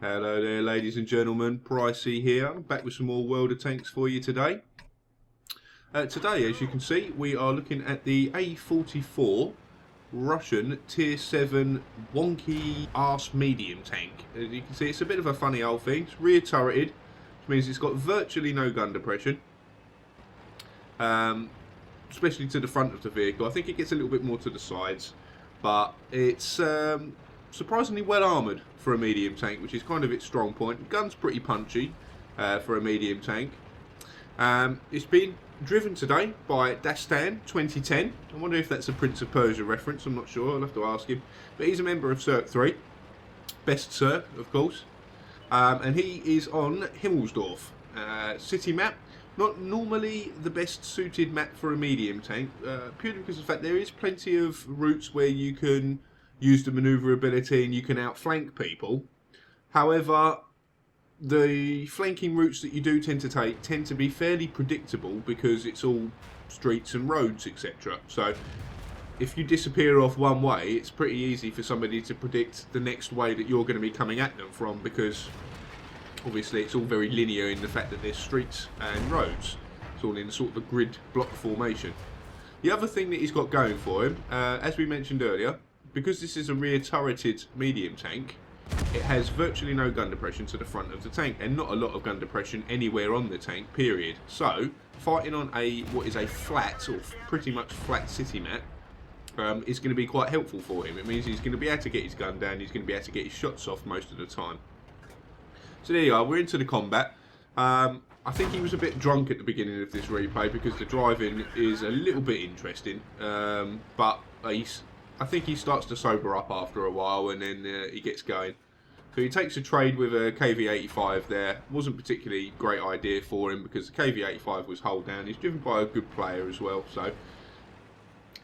Hello there, ladies and gentlemen. Pricie here. I'm back with some more World of Tanks for you today. Today, as you can see, we are looking at the A44 Russian Tier 7 wonky Arse medium tank. As you can see, it's a bit of a funny old thing. It's rear turreted, which means it's got virtually no gun depression. Especially to the front of the vehicle. I think it gets a little bit more to the sides, but it's surprisingly well armoured for a medium tank, which is kind of its strong point. The gun's pretty punchy for a medium tank. It's been driven today by Dastan2010. I wonder if that's a Prince of Persia reference. I'm not sure. I'll have to ask him. But he's a member of Circ3. Best Circ, of course. And he is on Himmelsdorf. City map. Not normally the best suited map for a medium tank. Purely because of the fact there is plenty of routes where you can use the manoeuvrability and you can outflank people. However, the flanking routes that you do tend to take tend to be fairly predictable because it's all streets and roads, etc. So if you disappear off one way, it's pretty easy for somebody to predict the next way that you're going to be coming at them from, because obviously it's all very linear in the fact that there's streets and roads. It's all in sort of a grid block formation. The other thing that he's got going for him, as we mentioned earlier, because this is a rear turreted medium tank, it has virtually no gun depression to the front of the tank, and not a lot of gun depression anywhere on the tank, period. So, fighting on what is a flat, or pretty much flat city map, is going to be quite helpful for him. It means he's going to be able to get his gun down, he's going to be able to get his shots off most of the time. So there you are, we're into the combat. I think he was a bit drunk at the beginning of this replay because the driving is a little bit interesting, but I think he starts to sober up after a while, and then he gets going. So he takes a trade with a KV85 there. Wasn't particularly a great idea for him because the KV85 was hull down. He's driven by a good player as well, so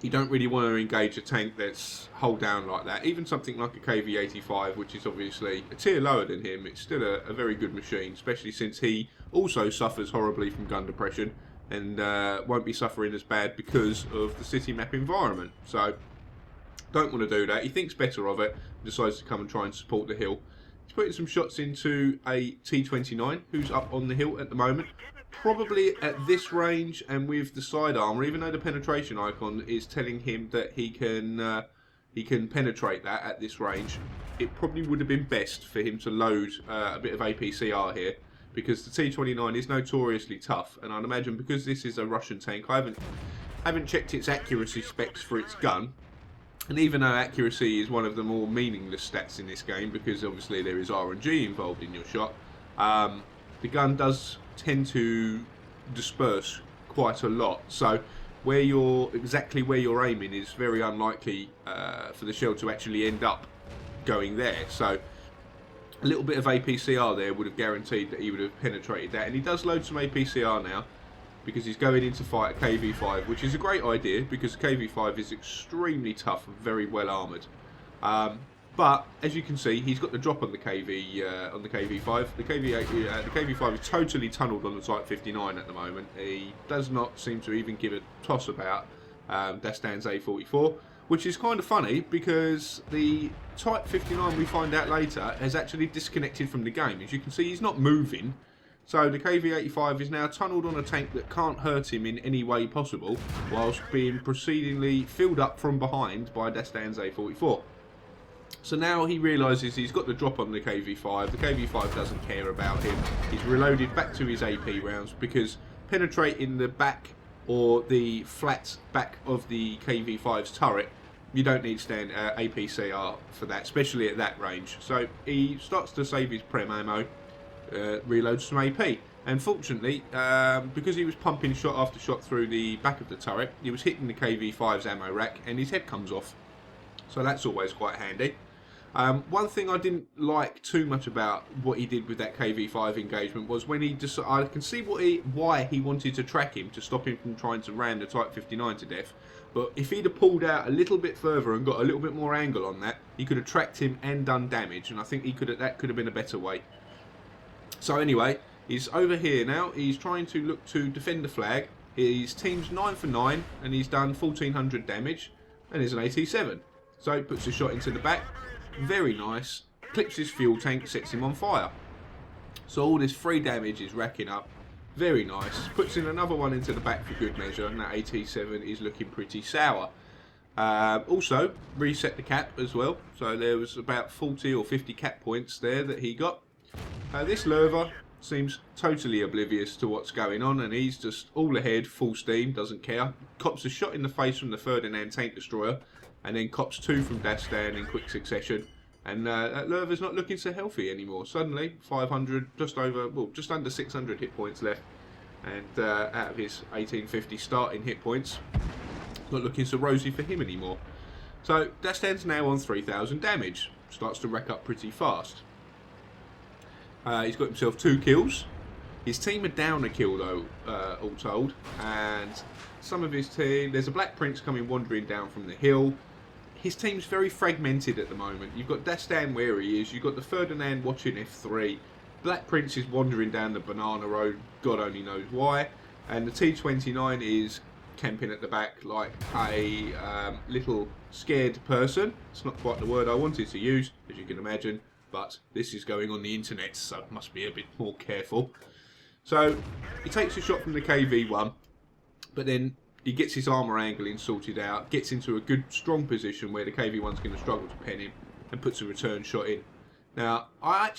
you don't really want to engage a tank that's hull down like that. Even something like a KV85, which is obviously a tier lower than him, it's still a very good machine, especially since he also suffers horribly from gun depression and won't be suffering as bad because of the city map environment. So don't want to do that. He thinks better of it, decides to come and try and support the hill. He's putting some shots into a T29 who's up on the hill at the moment. Probably at this range and with the side armour, even though the penetration icon is telling him that he can penetrate that at this range, it probably would have been best for him to load a bit of APCR here, because the T29 is notoriously tough, and I'd imagine because this is a Russian tank, I haven't checked its accuracy specs for its gun. And even though accuracy is one of the more meaningless stats in this game, because obviously there is RNG involved in your shot, the gun does tend to disperse quite a lot. So exactly where you're aiming is very unlikely for the shell to actually end up going there. So a little bit of APCR there would have guaranteed that he would have penetrated that. And he does load some APCR now, because he's going in to fight a KV5, which is a great idea because KV5 is extremely tough and very well armoured. But as you can see, he's got the drop on the KV5. The KV5 is totally tunnelled on the Type 59 at the moment. He does not seem to even give a toss about Dastan's A44, which is kind of funny because the Type 59, we find out later, has actually disconnected from the game. As you can see, he's not moving. So the KV85 is now tunnelled on a tank that can't hurt him in any way possible, whilst being proceedingly filled up from behind by Dastan's A44. So now he realises he's got the drop on the KV5. The KV5 doesn't care about him. He's reloaded back to his AP rounds, because penetrating the back or the flat back of the KV5's turret, you don't need stand APCR for that, especially at that range. So he starts to save his prem ammo. Reloads some AP, and fortunately because he was pumping shot after shot through the back of the turret, he was hitting the KV5's ammo rack and his head comes off, so that's always quite handy. One thing I didn't like too much about what he did with that KV5 engagement was when I can see why he wanted to track him to stop him from trying to ram the Type 59 to death, but if he'd have pulled out a little bit further and got a little bit more angle on that, he could have tracked him and done damage, and I think that could have been a better way. So anyway, he's over here now. He's trying to look to defend the flag. His team's 9 for 9, and he's done 1400 damage, and he's an AT7. So he puts a shot into the back. Very nice. clips his fuel tank, sets him on fire. So all this free damage is racking up. Very nice. Puts in another one into the back for good measure, and that AT7 is looking pretty sour. Also, reset the cap as well. So there was about 40 or 50 cap points there that he got. This Lerva seems totally oblivious to what's going on, and he's just all ahead, full steam, doesn't care. Cops a shot in the face from the Ferdinand tank destroyer, and then cops 2 from Dastan in quick succession. And that Lerva's not looking so healthy anymore. Suddenly, 500, just under 600 hit points left. And out of his 1850 starting hit points, not looking so rosy for him anymore. So Dastan's now on 3,000 damage. Starts to rack up pretty fast. He's got himself 2 kills. His team are down a kill though, all told. And some of his team, there's a Black Prince coming wandering down from the hill. His team's very fragmented at the moment. You've got Dastan where he is. You've got the Ferdinand watching F3. Black Prince is wandering down the banana road. God only knows why. And the T29 is camping at the back like a little scared person. It's not quite the word I wanted to use, as you can imagine. But this is going on the internet, so must be a bit more careful. So he takes a shot from the KV1. But then he gets his armour angling sorted out, gets into a good, strong position where the KV1's going to struggle to pen him, and puts a return shot in. Now, I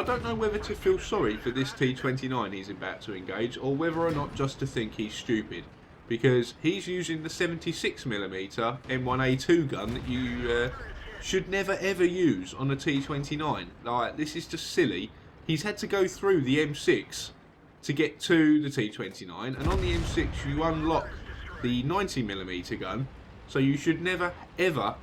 don't know whether to feel sorry for this T29 he's about to engage, or whether or not just to think he's stupid. Because he's using the 76mm M1A2 gun that you should never ever use on a T29. Like, this is just silly. He's had to go through the M6 to get to the T29, and on the M6 you unlock the 90mm gun, so you should never ever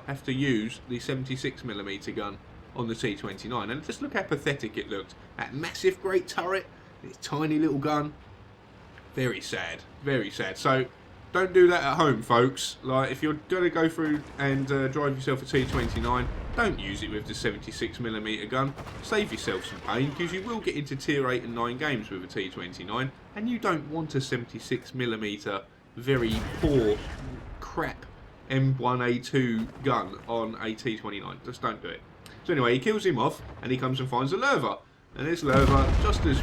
have to use the 76mm gun on the T29. And just look how pathetic it looked. That massive great turret, this tiny little gun. Very sad, very sad. So don't do that at home, folks. Like, if you're going to go through and drive yourself a T29, don't use it with the 76mm gun. Save yourself some pain, because you will get into tier 8 and 9 games with a T29, and you don't want a 76mm very poor crap M1A2 gun on a T29. Just don't do it. So anyway, he kills him off, and he comes and finds a Lerva. And this Lerva, just as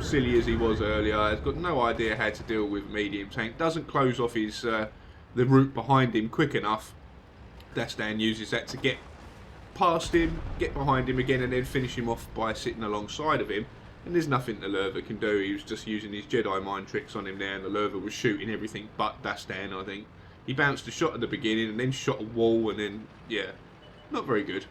silly as he was earlier, has got no idea how to deal with a medium tank. Doesn't close off his the route behind him quick enough. Dastan uses that to get past him, get behind him again, and then finish him off by sitting alongside of him. And there's nothing the Lerva can do. He was just using his Jedi mind tricks on him there, and the Lerva was shooting everything but Dastan, I think. He bounced a shot at the beginning, and then shot a wall, and then, yeah, not very good.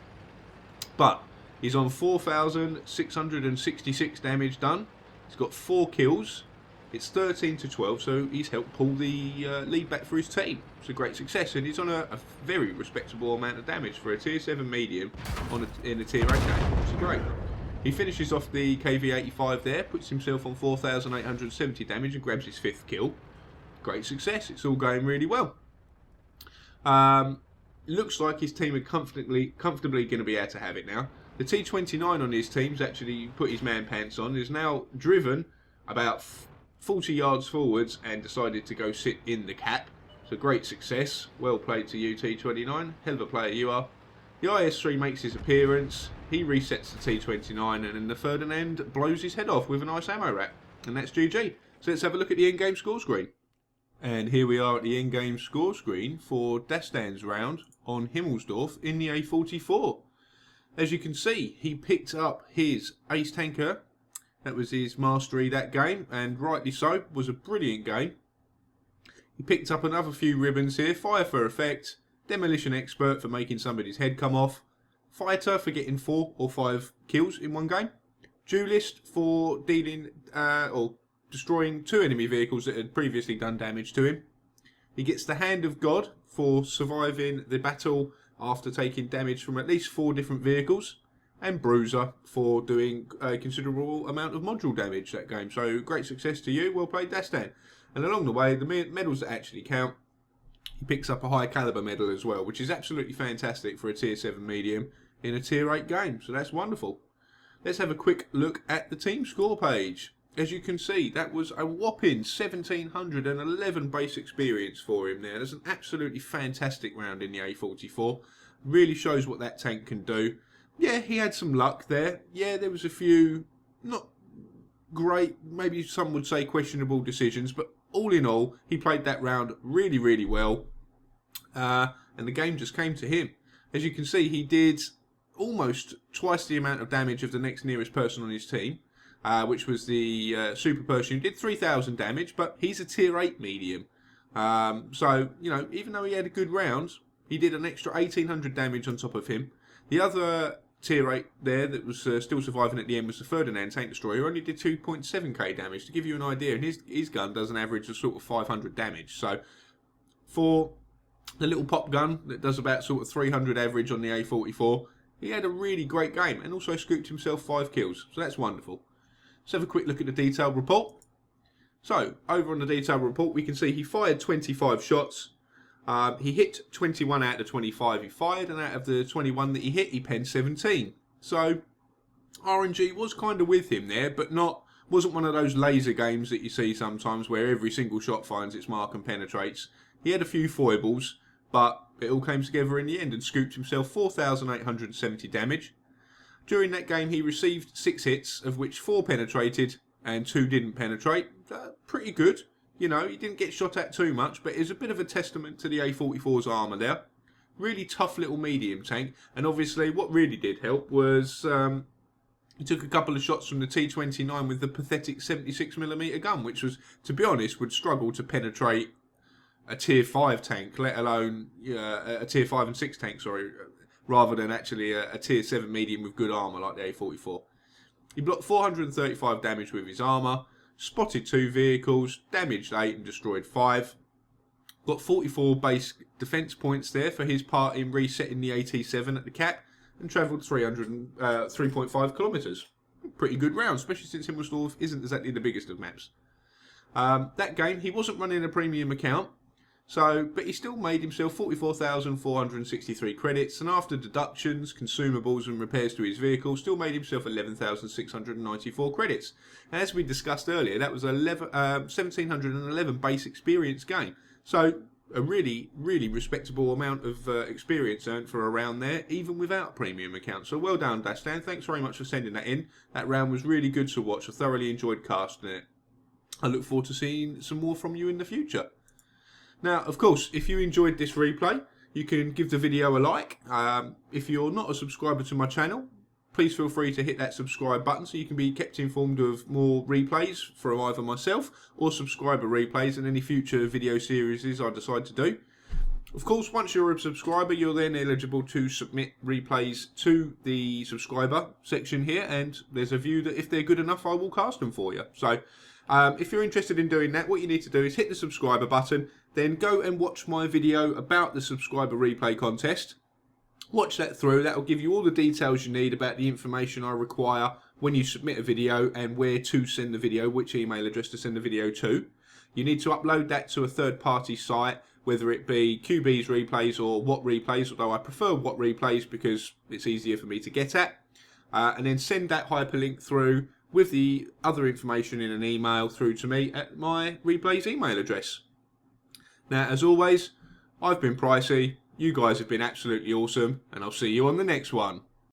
But he's on 4,666 damage done. He's got 4 kills. It's 13-12, so he's helped pull the lead back for his team. It's a great success, and he's on a very respectable amount of damage for a tier 7 medium in a tier 8 game. It's great. He finishes off the KV85 there, puts himself on 4,870 damage and grabs his 5th kill. Great success. It's all going really well. Looks like his team are comfortably going to be able to have it now. The T29 on his team's actually put his man pants on. Is now driven about 40 yards forwards and decided to go sit in the cap. So great success. Well played to you, T29. Hell of a player you are. The IS-3 makes his appearance. He resets the T29, and then the Ferdinand blows his head off with a nice ammo rack. And that's GG. So let's have a look at the in-game score screen. And here we are at the in-game score screen for Dastan's round on Himmelsdorf in the A44. As you can see, he picked up his ace tanker. That was his mastery that game, and rightly so. Was a brilliant game. He picked up another few ribbons here. Fire for effect, demolition expert for making somebody's head come off, fighter for getting 4 or 5 kills in one game, duelist for dealing or destroying 2 enemy vehicles that had previously done damage to him. He gets the Hand of God for surviving the battle after taking damage from at least 4 different vehicles, and Bruiser for doing a considerable amount of module damage that game. So great success to you, well played Dastan. And along the way, the medals that actually count, he picks up a high caliber medal as well, which is absolutely fantastic for a tier 7 medium in a tier 8 game, so that's wonderful. Let's have a quick look at the team score page. As you can see, that was a whopping 1,711 base experience for him there. That's an absolutely fantastic round in the A44. Really shows what that tank can do. Yeah, he had some luck there. Yeah, there was a few not great, maybe some would say questionable decisions, but all in all, he played that round really, really well. And the game just came to him. As you can see, he did almost twice the amount of damage of the next nearest person on his team, which was the Super Persian. Did 3,000 damage, but he's a tier 8 medium. So, you know, even though he had a good round, he did an extra 1,800 damage on top of him. The other tier 8 there that was still surviving at the end was the Ferdinand Tank Destroyer, who only did 2.7k damage. To give you an idea, and his gun does an average of sort of 500 damage. So, for the little pop gun that does about sort of 300 average on the A44, he had a really great game and also scooped himself 5 kills. So that's wonderful. Let's have a quick look at the detailed report. So, over on the detailed report, we can see he fired 25 shots. He hit 21 out of 25 he fired, and out of the 21 that he hit, he penned 17. So, RNG was kind of with him there, but wasn't one of those laser games that you see sometimes where every single shot finds its mark and penetrates. He had a few foibles, but it all came together in the end and scooped himself 4,870 damage. During that game, he received 6 hits, of which 4 penetrated and 2 didn't penetrate. Pretty good. You know, he didn't get shot at too much, but it's a bit of a testament to the A44's armour there. Really tough little medium tank. And obviously, what really did help was he took a couple of shots from the T29 with the pathetic 76mm gun, which was, to be honest, would struggle to penetrate a tier 5 tank, let alone a tier 5 and 6 tank, sorry, rather than actually a tier 7 medium with good armour like the A44. He blocked 435 damage with his armour, spotted 2 vehicles, damaged 8 and destroyed 5. Got 44 base defence points there for his part in resetting the AT7 at the cap, and travelled 3.5 kilometres. Pretty good round, especially since Himmelsdorf isn't exactly the biggest of maps. That game, he wasn't running a premium account, but he still made himself 44,463 credits, and after deductions, consumables and repairs to his vehicle, still made himself 11,694 credits. And as we discussed earlier, that was a 1,711 base experience game. So a really, really respectable amount of experience earned for a round there, even without premium account. So well done, Dastan. Thanks very much for sending that in. That round was really good to watch. I thoroughly enjoyed casting it. I look forward to seeing some more from you in the future. Now, of course, if you enjoyed this replay, you can give the video a like. If you're not a subscriber to my channel, please feel free to hit that subscribe button so you can be kept informed of more replays from either myself or subscriber replays and any future video series I decide to do. Of course, once you're a subscriber, you're then eligible to submit replays to the subscriber section here, and there's a view that if they're good enough, I will cast them for you. So, if you're interested in doing that, what you need to do is hit the subscriber button, then go and watch my video about the subscriber replay contest. Watch that through. That will give you all the details you need about the information I require when you submit a video and where to send the video, which email address to send the video to. You need to upload that to a third-party site, whether it be QB's Replays or What Replays, although I prefer What Replays because it's easier for me to get at. And then send that hyperlink through with the other information in an email through to me at my Replays email address. Now, as always, I've been Pricie, you guys have been absolutely awesome, and I'll see you on the next one.